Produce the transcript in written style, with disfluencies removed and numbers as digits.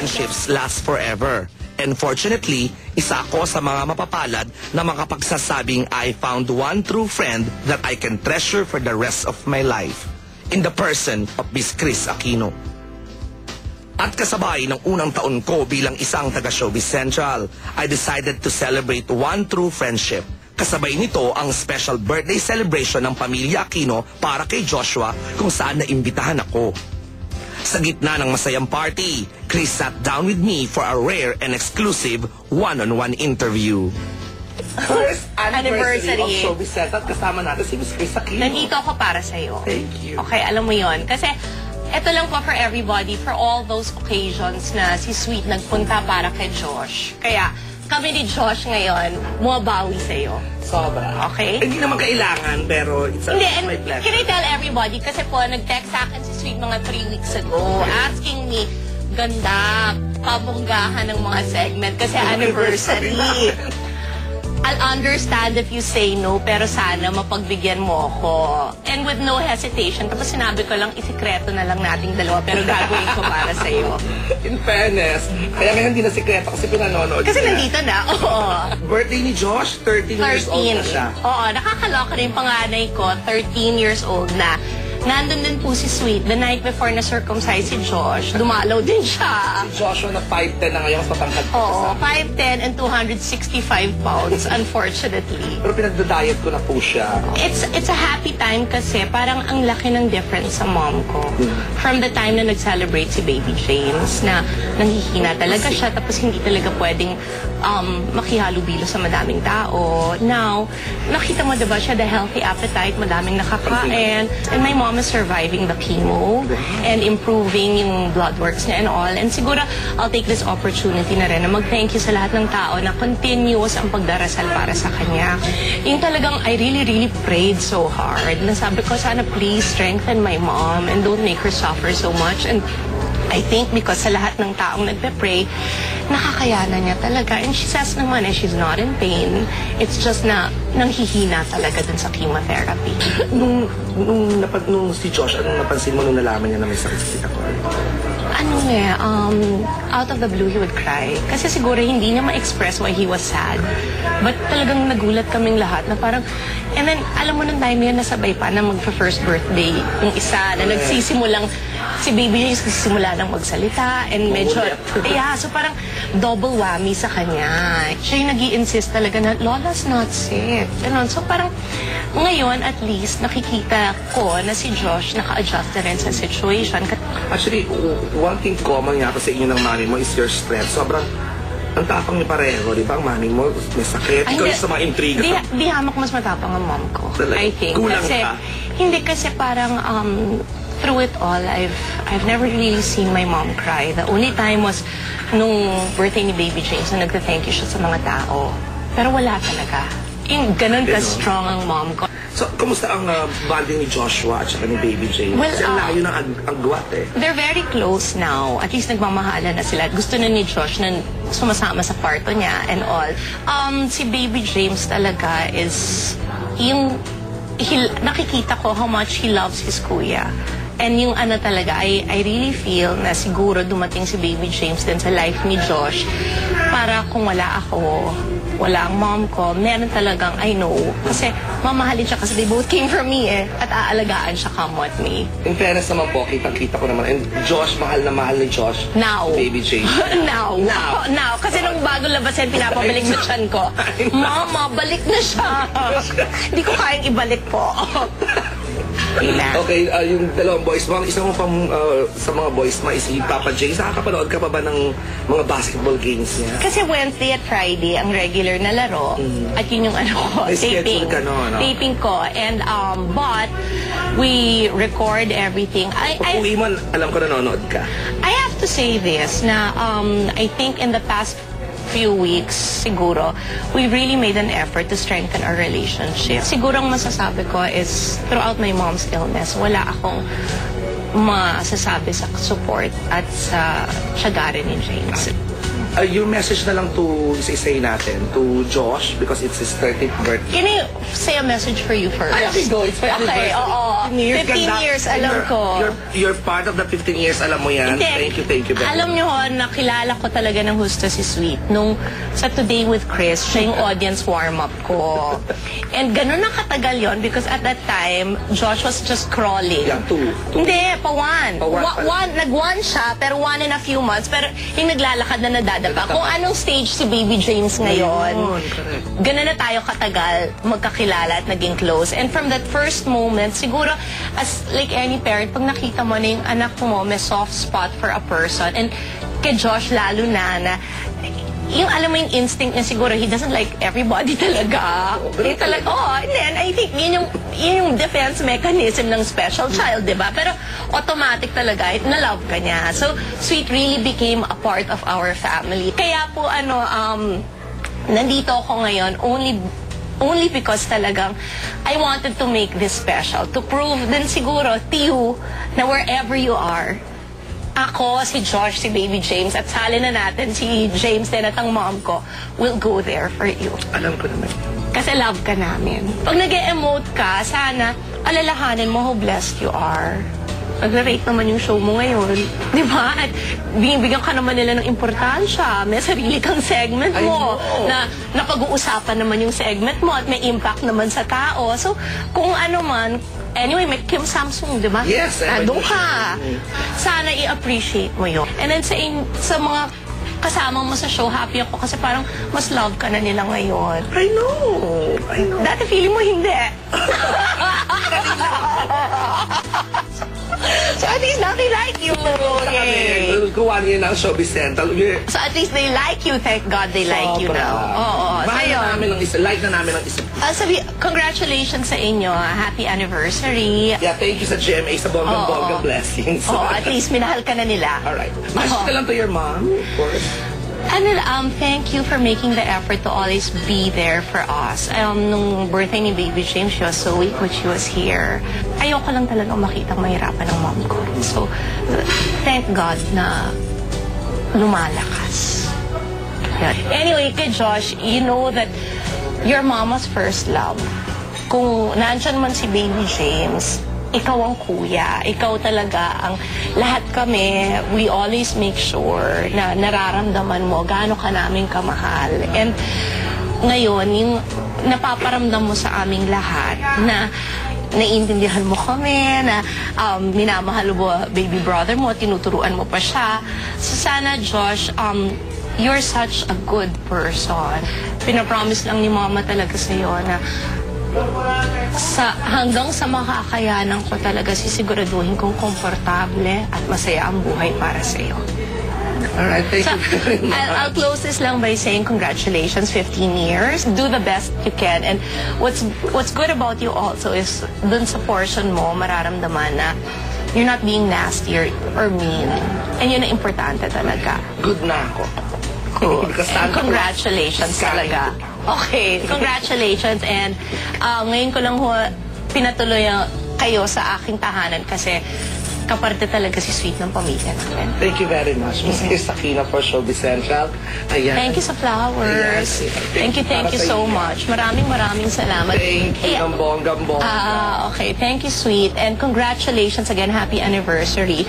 friendships last forever. And fortunately, isa ako sa mga mapapalad na makapagsasabing I found one true friend that I can treasure for the rest of my life. In the person of Miss Kris Aquino. At kasabay ng unang taon ko bilang isang taga-Showbiz Central, I decided to celebrate one true friendship. Kasabay nito ang special birthday celebration ng pamilya Aquino para kay Joshua kung saan naimbitahan ako. Sa gitna ng masayang party, Kris sat down with me for a rare and exclusive one-on-one interview. First anniversary of Showbiz Central, kasama natin si Miss Kris Aquino. Nandito ako para sa'yo. Thank you. Okay, alam mo yon. Kasi ito lang po for everybody, for all those occasions na si Sweet nagpunta para kay Josh. Kaya kami ni Josh ngayon, bumabawi sa'yo. Sobra. Okay? Hindi naman kailangan, pero it's my pleasure. Can I tell everybody, kasi po, nag-text sa akin si Sweet mga 3 weeks ago, asking me, ganda, pabonggahan ng mga segment, kasi anniversary. I'll understand if you say no, pero sana mapagbigyan mo ako. And with no hesitation, tapos sinabi ko lang, isikreto na lang nating dalawa, pero gagawin ko para sa'yo. In fairness, kaya ngayon hindi na sikreto kasi pinanonood. Kasi nandito na, oo. Birthday ni Josh, 13 years old na siya. Oo, nakakaloka rin panganay ko, 13 years old na. Nandun din po si Sweet, the night before na circumcise si Josh, dumalaw din siya. Si Joshua na 5'10 na ngayon, mas matangkad ko. Oo, 5'10 and 265 pounds, unfortunately. Pero pinagda-diet ko na po siya. It's a happy time kasi parang ang laki ng difference sa mom ko. From the time na nag-celebrate si Baby James, na nanghihina talaga siya, tapos hindi talaga pwedeng makihalubilo sa madaming tao. Now, nakita mo diba siya, the healthy appetite, madaming nakakain, and my mom is surviving the chemo and improving yung blood works niya and all. And siguro, I'll take this opportunity na rin na mag-thank you sa lahat ng tao na continuous ang pagdarasal para sa kanya. Yung talagang, I really prayed so hard. Na sabi ko, sana please strengthen my mom and don't make her suffer so much. And I think because sa lahat ng taong nagpe-pray, nakakayanan niya talaga. And she says naman, she's not in pain. It's just na nanghihina talaga dun sa chemotherapy. Nung si Josh, anong napansin mo nung nalaman niya na may sakit sa sitakaw? Out of the blue, he would cry. Kasi siguro hindi niya ma-express why he was sad. But talagang nagulat kaming lahat na parang, and then, alam mo nung time yun, nasabay pa na mag-first birthday yung isa na nagsisimulang, si Baby James nagsisimula ng magsalita and medyo, so parang double whammy sa kanya. Siya yung nag-i-insist talaga na, Lola's not sick. Ganun. So parang, ngayon at least, nakikita ko na si Josh naka-adjust na rin sa situation. Actually, one thing common nga sa inyo ng mami mo is your strength. Sobrang, ang tapang niyo pareho, di ba? Ang mami mo, may sakit. Ikaw yung sa mga intriga. Di hamak mas matapang ang mom ko. I think. Kulang kasi, ka? Hindi kasi parang, through it all, I've never really seen my mom cry. The only time was nung birthday ni Baby James na nagta-thank you siya sa mga tao. Pero wala talaga. Yung ganun ka-strong ang mom ko. So, kumusta ang bonding ni Joshua at saka ni Baby James? Well, kasi ang layo ng agwat eh. They're very close now. At least nagmamahalan na sila. Gusto na ni Josh na sumasama sa kwarto niya and all. Si Baby James talaga is yung nakikita ko how much he loves his kuya. And yung talaga, I really feel na siguro dumating si Baby James din sa life ni Josh para kung wala ako, wala ang mom ko, meron talagang, I know, kasi mamahalin siya kasi they both came from me at aalagaan siya come what may. In fairness naman po, kitang-kita ko naman, and Josh, mahal na mahal ni Josh. Now. Baby James. Now. Kasi nung bago labasin, pinapabalik sa tiyan ko. Mama, balik na siya. Hindi ko kayang ibalik po. Okay, yung dalawang boys mo, isa mo pang sa mga boys mo is si Papa James. Nakakapanood ka pa ba ng mga basketball games niya? Kasi Wednesday at Friday ang regular na laro. At yun yung taping. Taping ko. And, but, we record everything. Pag uwi mo, alam ko nanonood ka. I have to say this, na I think in the past few weeks, siguro, we really made an effort to strengthen our relationship. Siguro ang masasabi ko is, throughout my mom's illness, wala akong masasabi sa support at sa tiyaga rin ni James. Your message na lang to isa-isayin natin, to Josh, because it's his 30th birthday. Can I say a message for you first? Okay, go. It's my anniversary. Oo. 15 years. 15 ganda. years, And alam ko. You're part of the 15 years, alam mo yan. Hindi. Thank you very Alam much. niyo ho, nakilala ko talaga ng husto si Sweet. Nung sa Today with Chris, siya yung audience warm-up ko. And ganun na katagal yon because at that time, Josh was just crawling. Yeah, 2. Hindi, pa one. Pa one pala. Nag-one siya, pero 1 in a few months. Pero yung naglalakad na nadadapa. Kung anong stage si Baby James ngayon, correct. ganun na tayo katagal magkakilala at naging close. And from that first moment, siguro, as like any parent, pag nakita mo na yung anak mo may soft spot for a person, and kay Josh lalo na yung alam mo yung instinct niya siguro, he doesn't like everybody talaga. And then I think yun yung defense mechanism ng special child, di ba? Pero automatic talaga, na-love ka niya. So, Sweet really became a part of our family. Kaya po, nandito ako ngayon only because talagang I wanted to make this special. To prove din siguro to you na wherever you are, ako, si Josh, si Baby James, at sali na natin si James din at ang mom ko, will go there for you. Alam ko naman. Kasi love ka namin. Pag nag-emote ka, sana alalahanin mo how blessed you are. Nag-rate naman yung show mo ngayon. Di ba? At binibigyan ka naman nila ng importansya. May sarili kang segment mo na napag-uusapan naman yung segment mo at may impact naman sa tao. So, kung ano man, anyway, may Kim Samsung, di ba? Yes. Doon ka. Sana i-appreciate mo yun. And then sa mga kasama mo sa show, happy ako kasi parang mas love ka na nila ngayon. I know. Dati feeling mo hindi. So at least now they like you. Okay. Gawa niya ng Showbiz Central. So at least they like you. Thank God they like you now. Oo. Mahal na namin ng isa. Like na namin ng isa. Congratulations sa inyo. Happy anniversary. Yeah, thank you sa GMA sa bonggang-bonggang blessings. Oh, at least minahal ka na nila. Alright. Message ka lang to your mom, of course. Thank you for making the effort to always be there for us. Nung birthday ni Baby James, she was so weak when she was here. Ayoko lang talaga makita mahirapan ng mom ko. So, thank God na lumalakas. Anyway, kay Josh, you know that your mama's first love. Kung nandyan man si Baby James, ikaw ang kuya. Ikaw talaga ang lahat kami. We always make sure na nararamdaman mo gaano ka namin kamahal. And ngayon, yung napaparamdam mo sa aming lahat na naiintindihan mo kami, na minamahal mo baby brother mo, tinuturuan mo pa siya. So sana, Josh, you're such a good person. Pinapromise lang ni mama talaga sa'yo na hanggang sa makakayanan ko talaga sisiguraduhin kong komportable at masaya ang buhay para sa'yo. Alright, thank you very much. I'll close this lang by saying congratulations, 15 years. Do the best you can. And what's good about you also is dun sa portion mo, mararamdaman na you're not being nasty or mean. And yun ang importante talaga. Good na ako. Cool. And congratulations talaga. Okay, congratulations. And ngayon ko lang pinatuloy kayo sa aking tahanan kasi kaparte talaga si Sweet ng pamilya namin. Thank you very much. Ms. Aquino for Showbiz Central. Ayan. Thank you sa flowers. Yes. Thank you so much. Maraming salamat. Thank you. Gambong. Okay, thank you, Sweet. And congratulations again. Happy anniversary.